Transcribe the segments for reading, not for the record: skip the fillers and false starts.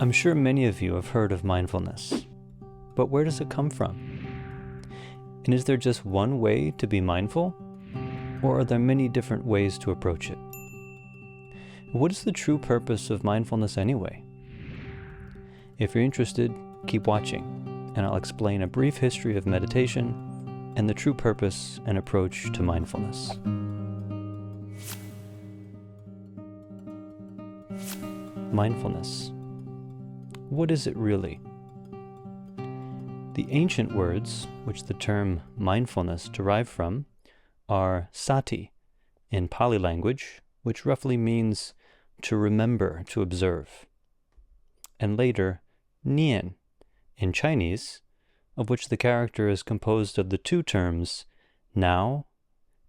I'm sure many of you have heard of mindfulness, but where does it come from? And is there just one way to be mindful, or are there many different ways to approach it? What is the true purpose of mindfulness anyway? If you're interested, keep watching, and I'll explain a brief history of meditation and the true purpose and approach to mindfulness. Mindfulness. What is it really? The ancient words, which the term mindfulness derived from, are sati in Pali language, which roughly means to remember, to observe, and later nian in Chinese, of which the character is composed of the two terms now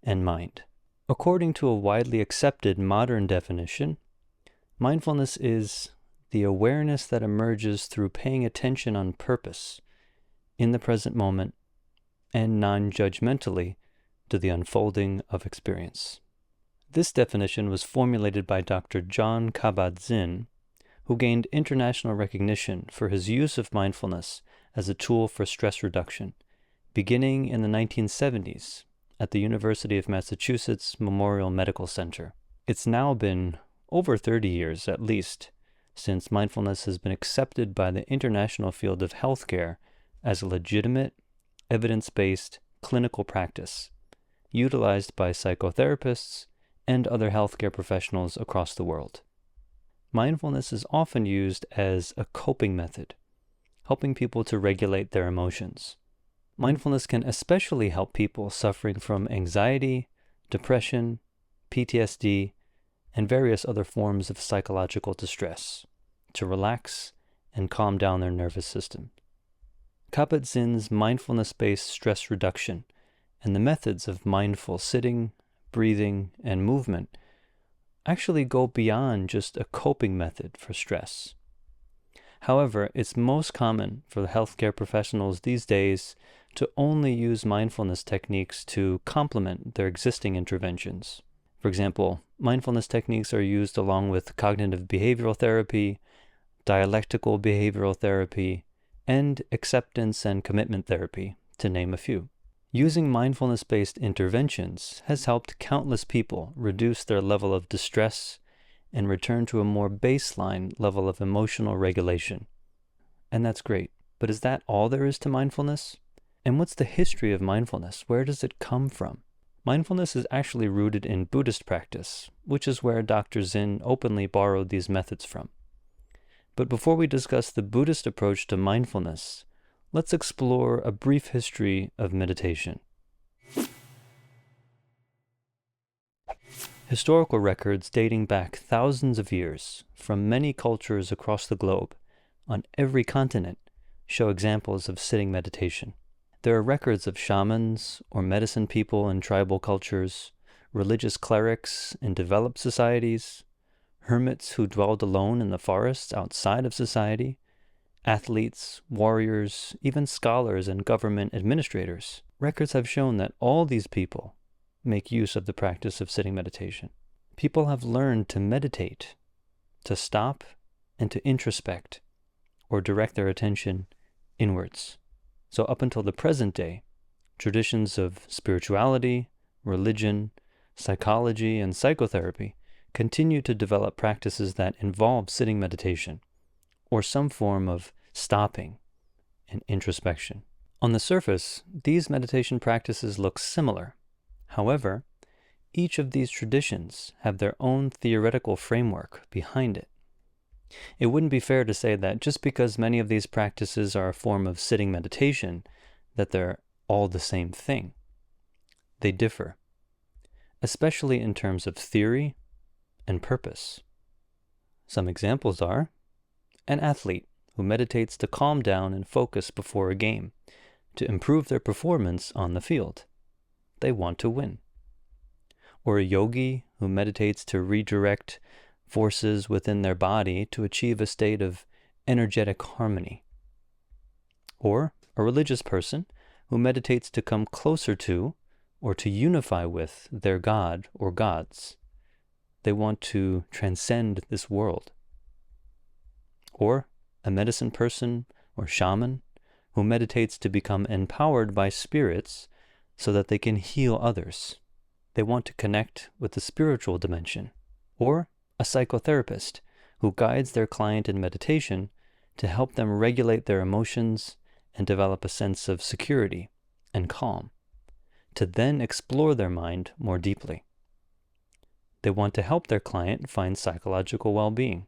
and mind. According to a widely accepted modern definition, mindfulness is the awareness that emerges through paying attention on purpose in the present moment and non-judgmentally to the unfolding of experience. This definition was formulated by Dr. Jon Kabat-Zinn, who gained international recognition for his use of mindfulness as a tool for stress reduction, beginning in the 1970s at the University of Massachusetts Memorial Medical Center. It's now been over 30 years, at least, since mindfulness has been accepted by the international field of healthcare as a legitimate, evidence-based clinical practice, utilized by psychotherapists and other healthcare professionals across the world. Mindfulness is often used as a coping method, helping people to regulate their emotions. Mindfulness can especially help people suffering from anxiety, depression, PTSD, and various other forms of psychological distress to relax and calm down their nervous system. Kabat-Zinn's mindfulness-based stress reduction and the methods of mindful sitting, breathing, and movement actually go beyond just a coping method for stress. However, it's most common for the healthcare professionals these days to only use mindfulness techniques to complement their existing interventions. For example, mindfulness techniques are used along with cognitive behavioral therapy, dialectical behavioral therapy, and acceptance and commitment therapy, to name a few. Using mindfulness-based interventions has helped countless people reduce their level of distress and return to a more baseline level of emotional regulation. And that's great. But is that all there is to mindfulness? And what's the history of mindfulness? Where does it come from? Mindfulness is actually rooted in Buddhist practice, which is where Dr. Zinn openly borrowed these methods from. But before we discuss the Buddhist approach to mindfulness, let's explore a brief history of meditation. Historical records dating back thousands of years from many cultures across the globe, on every continent, show examples of sitting meditation. There are records of shamans or medicine people in tribal cultures, religious clerics in developed societies, hermits who dwelled alone in the forests outside of society, athletes, warriors, even scholars and government administrators. Records have shown that all these people make use of the practice of sitting meditation. People have learned to meditate, to stop and to introspect, or direct their attention inwards. So up until the present day, traditions of spirituality, religion, psychology, and psychotherapy continue to develop practices that involve sitting meditation, or some form of stopping and introspection. On the surface, these meditation practices look similar. However, each of these traditions have their own theoretical framework behind it. It wouldn't be fair to say that just because many of these practices are a form of sitting meditation, that they're all the same thing. They differ, especially in terms of theory and purpose. Some examples are an athlete who meditates to calm down and focus before a game, to improve their performance on the field. They want to win. Or a yogi who meditates to redirect forces within their body to achieve a state of energetic harmony. Or a religious person who meditates to come closer to or to unify with their god or gods. They want to transcend this world. Or a medicine person or shaman who meditates to become empowered by spirits so that they can heal others. They want to connect with the spiritual dimension. Or a psychotherapist who guides their client in meditation to help them regulate their emotions and develop a sense of security and calm, to then explore their mind more deeply. They want to help their client find psychological well-being.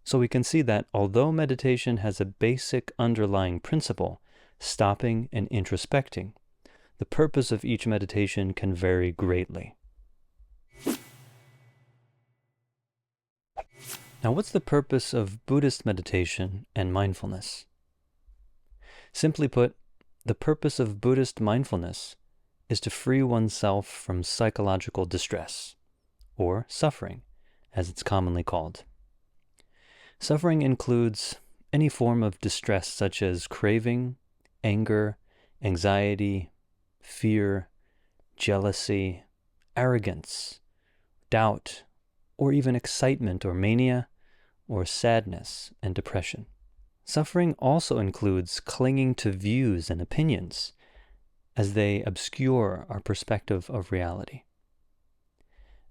So we can see that although meditation has a basic underlying principle, stopping and introspecting, the purpose of each meditation can vary greatly. Now, what's the purpose of Buddhist meditation and mindfulness? Simply put, the purpose of Buddhist mindfulness is to free oneself from psychological distress, or suffering, as it's commonly called. Suffering includes any form of distress such as craving, anger, anxiety, fear, jealousy, arrogance, doubt, or even excitement or mania, or sadness and depression. Suffering also includes clinging to views and opinions as they obscure our perspective of reality.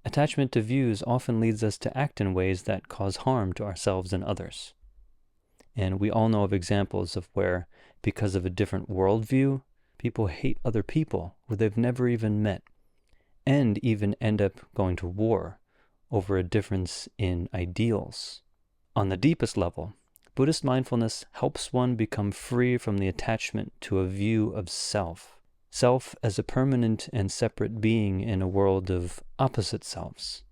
Attachment to views often leads us to act in ways that cause harm to ourselves and others. And we all know of examples of where, because of a different worldview, people hate other people who they've never even met, and even end up going to war over a difference in ideals. On the deepest level, Buddhist mindfulness helps one become free from the attachment to a view of self as a permanent and separate being in a world of opposite selves.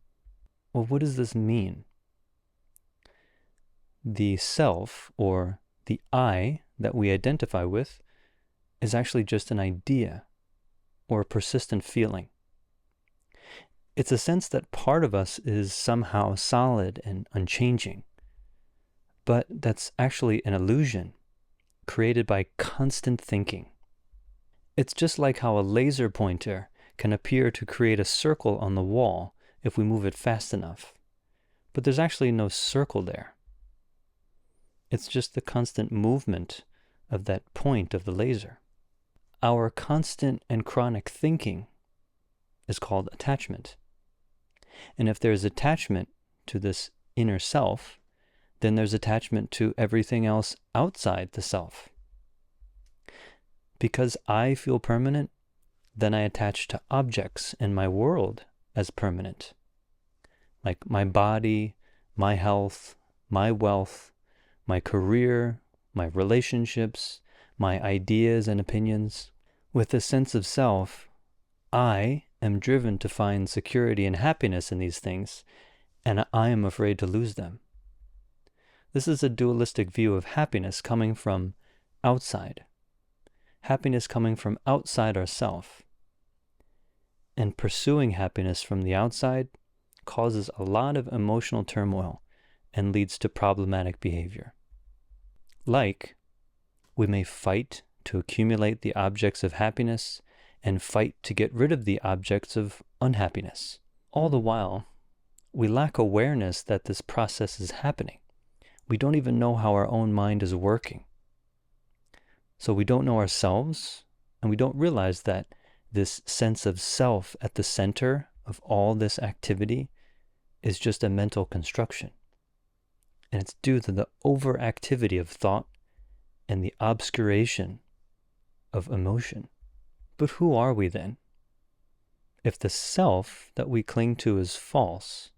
Well, what does this mean? The self, or the I that we identify with, is actually just an idea or a persistent feeling. It's a sense that part of us is somehow solid and unchanging, but that's actually an illusion created by constant thinking. It's just like how a laser pointer can appear to create a circle on the wall if we move it fast enough, but there's actually no circle there. It's just the constant movement of that point of the laser. Our constant and chronic thinking is called attachment. And if there's attachment to this inner self, then there's attachment to everything else outside the self. Because I feel permanent, then I attach to objects in my world as permanent, like my body, my health, my wealth, my career, my relationships, my ideas and opinions. With a sense of self, I am driven to find security and happiness in these things, and I am afraid to lose them. This is a dualistic view of happiness coming from outside. Happiness coming from outside ourself. And pursuing happiness from the outside causes a lot of emotional turmoil and leads to problematic behavior. Like, we may fight to accumulate the objects of happiness and fight to get rid of the objects of unhappiness. All the while, we lack awareness that this process is happening. We don't even know how our own mind is working. So we don't know ourselves, and we don't realize that this sense of self at the center of all this activity is just a mental construction. And it's due to the overactivity of thought and the obscuration of emotion. But who are we then? If the self that we cling to is false,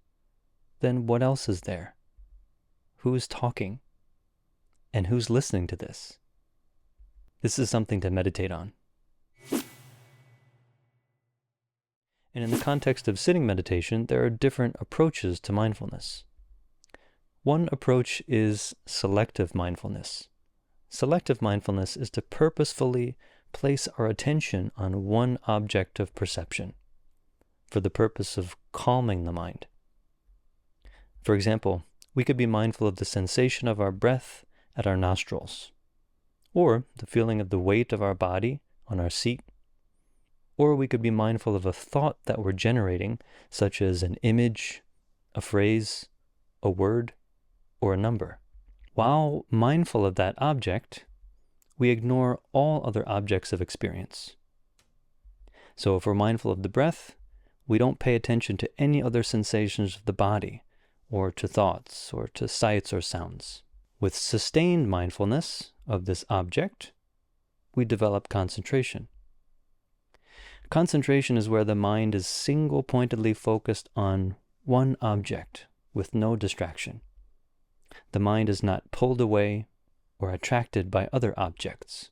then what else is there? Who is talking? And who's listening to this? This is something to meditate on. And in the context of sitting meditation, there are different approaches to mindfulness. One approach is selective mindfulness. Selective mindfulness is to purposefully place our attention on one object of perception for the purpose of calming the mind. For example, we could be mindful of the sensation of our breath at our nostrils, or the feeling of the weight of our body on our seat, or we could be mindful of a thought that we're generating, such as an image, a phrase, a word, or a number. While mindful of that object, we ignore all other objects of experience. So if we're mindful of the breath, we don't pay attention to any other sensations of the body, or to thoughts, or to sights or sounds. With sustained mindfulness of this object, we develop concentration. Concentration is where the mind is single-pointedly focused on one object with no distraction. The mind is not pulled away or attracted by other objects,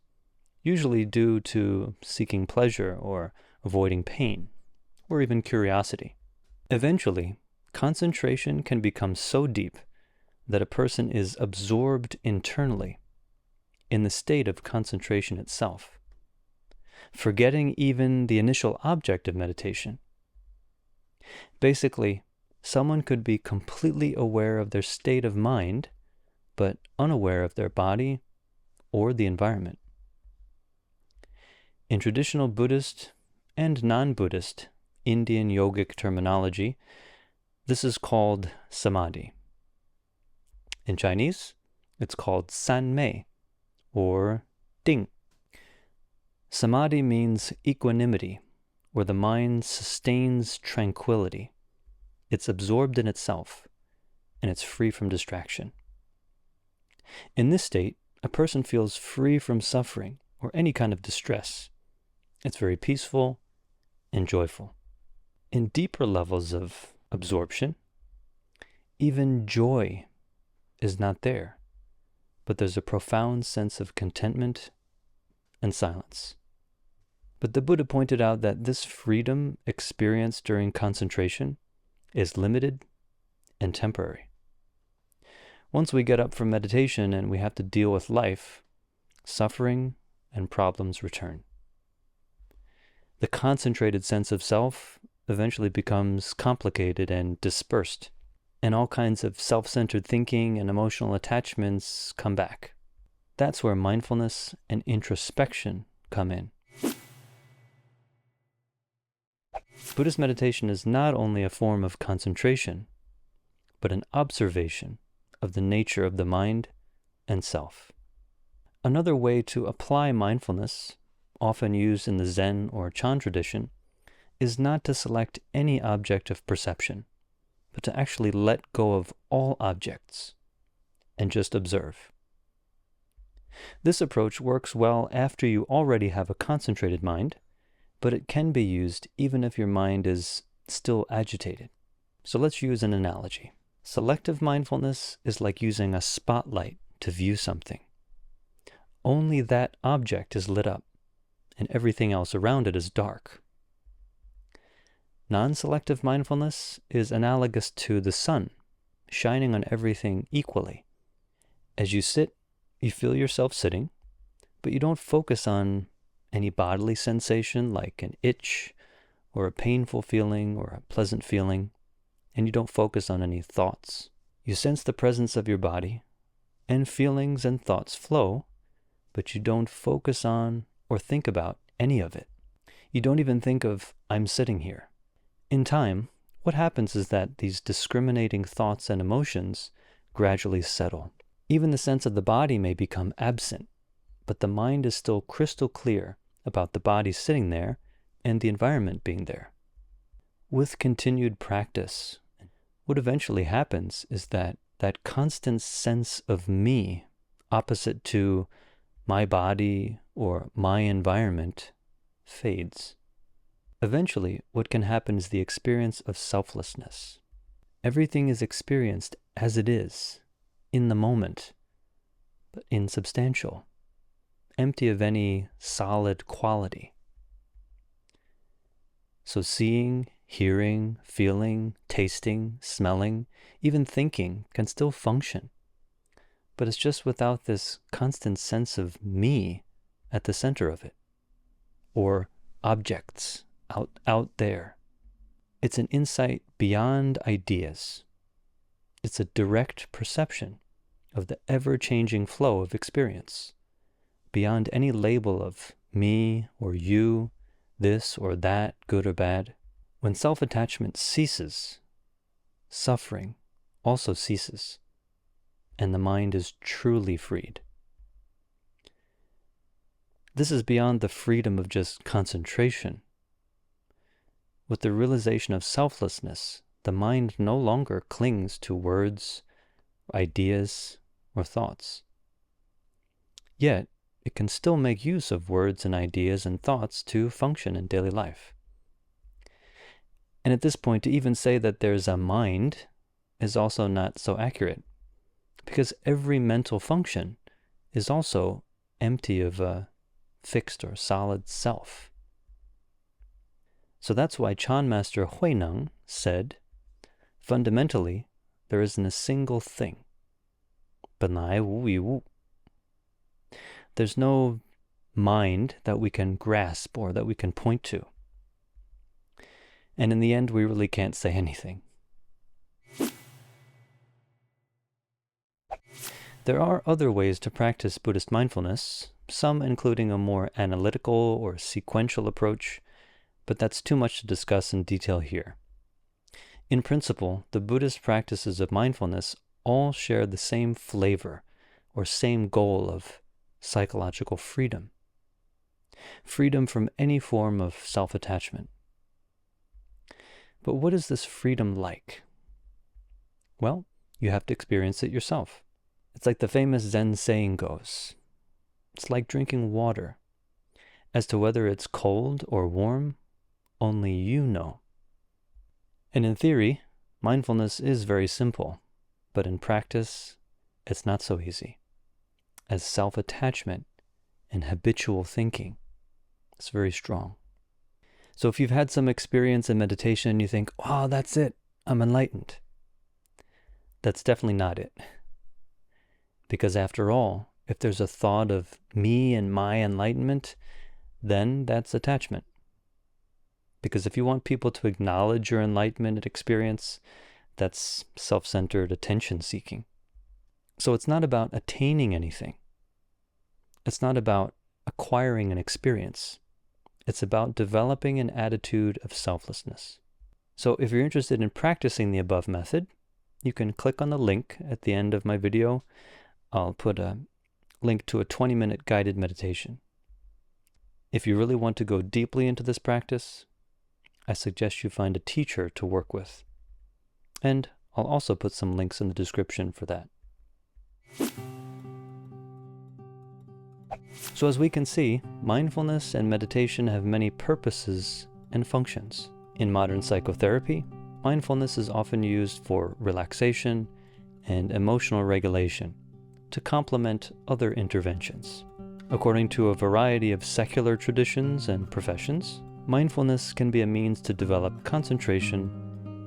usually due to seeking pleasure or avoiding pain, or even curiosity. Eventually, concentration can become so deep that a person is absorbed internally in the state of concentration itself, forgetting even the initial object of meditation. Basically, someone could be completely aware of their state of mind, but unaware of their body or the environment. In traditional Buddhist and non-Buddhist Indian yogic terminology, this is called samadhi. In Chinese, it's called sanmei, or ding. Samadhi means equanimity, where the mind sustains tranquility. It's absorbed in itself, and it's free from distraction. In this state, a person feels free from suffering or any kind of distress. It's very peaceful and joyful. In deeper levels of absorption, even joy is not there, but there's a profound sense of contentment and silence. But the Buddha pointed out that this freedom experienced during concentration is limited and temporary. Once we get up from meditation and we have to deal with life, suffering and problems return. The concentrated sense of self eventually becomes complicated and dispersed, and all kinds of self-centered thinking and emotional attachments come back. That's where mindfulness and introspection come in. Buddhist meditation is not only a form of concentration, but an observation of the nature of the mind and self. Another way to apply mindfulness, often used in the Zen or Chan tradition, is not to select any object of perception, but to actually let go of all objects and just observe. This approach works well after you already have a concentrated mind, but it can be used even if your mind is still agitated. So let's use an analogy. Selective mindfulness is like using a spotlight to view something. Only that object is lit up, and everything else around it is dark. Non-selective mindfulness is analogous to the sun, shining on everything equally. As you sit, you feel yourself sitting, but you don't focus on any bodily sensation like an itch or a painful feeling or a pleasant feeling, and you don't focus on any thoughts. You sense the presence of your body, and feelings and thoughts flow, but you don't focus on or think about any of it. You don't even think of, I'm sitting here. In time, what happens is that these discriminating thoughts and emotions gradually settle. Even the sense of the body may become absent, but the mind is still crystal clear about the body sitting there and the environment being there. With continued practice, what eventually happens is that constant sense of me, opposite to my body or my environment, fades. Eventually, what can happen is the experience of selflessness. Everything is experienced as it is, in the moment, but insubstantial, empty of any solid quality. So seeing, hearing, feeling, tasting, smelling, even thinking can still function, but it's just without this constant sense of me at the center of it, or objects out there. It's an insight beyond ideas. It's a direct perception of the ever-changing flow of experience, beyond any label of me or you, this or that, good or bad. When self-attachment ceases, suffering also ceases. and the mind is truly freed. This is beyond the freedom of just concentration. With the realization of selflessness, the mind no longer clings to words, ideas, or thoughts. Yet, it can still make use of words and ideas and thoughts to function in daily life. And at this point, to even say that there's a mind is also not so accurate, because every mental function is also empty of a fixed or solid self. So that's why Chan Master Huineng said, fundamentally, there isn't a single thing. 本来无一物. There's no mind that we can grasp or that we can point to. And in the end, we really can't say anything. There are other ways to practice Buddhist mindfulness, some including a more analytical or sequential approach, but that's too much to discuss in detail here. In principle, the Buddhist practices of mindfulness all share the same flavor or same goal of psychological freedom. Freedom from any form of self-attachment. But what is this freedom like? Well, you have to experience it yourself. It's like the famous Zen saying goes, it's like drinking water. As to whether it's cold or warm, only you know. And in theory, mindfulness is very simple, but in practice, it's not so easy. As self-attachment and habitual thinking, it's very strong. So if you've had some experience in meditation and you think, oh, that's it, I'm enlightened. That's definitely not it. Because after all, if there's a thought of me and my enlightenment, then that's attachment. Because if you want people to acknowledge your enlightenment experience, that's self-centered attention-seeking. So it's not about attaining anything. It's not about acquiring an experience. It's about developing an attitude of selflessness. So if you're interested in practicing the above method, you can click on the link at the end of my video. I'll put a link to a 20-minute guided meditation. If you really want to go deeply into this practice, I suggest you find a teacher to work with. And I'll also put some links in the description for that. So as we can see, mindfulness and meditation have many purposes and functions. In modern psychotherapy, mindfulness is often used for relaxation and emotional regulation to complement other interventions. According to a variety of secular traditions and professions, mindfulness can be a means to develop concentration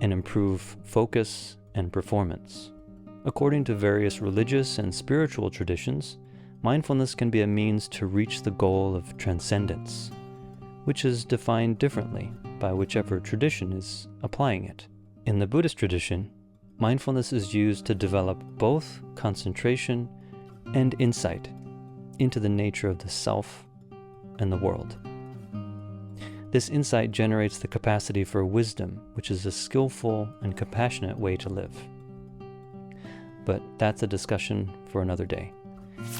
and improve focus and performance. According to various religious and spiritual traditions, mindfulness can be a means to reach the goal of transcendence, which is defined differently by whichever tradition is applying it. In the Buddhist tradition, mindfulness is used to develop both concentration and insight into the nature of the self and the world. This insight generates the capacity for wisdom, which is a skillful and compassionate way to live. But that's a discussion for another day.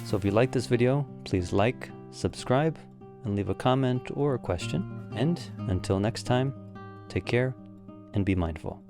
So if you like this video, please like, subscribe, and leave a comment or a question. And until next time, take care and be mindful.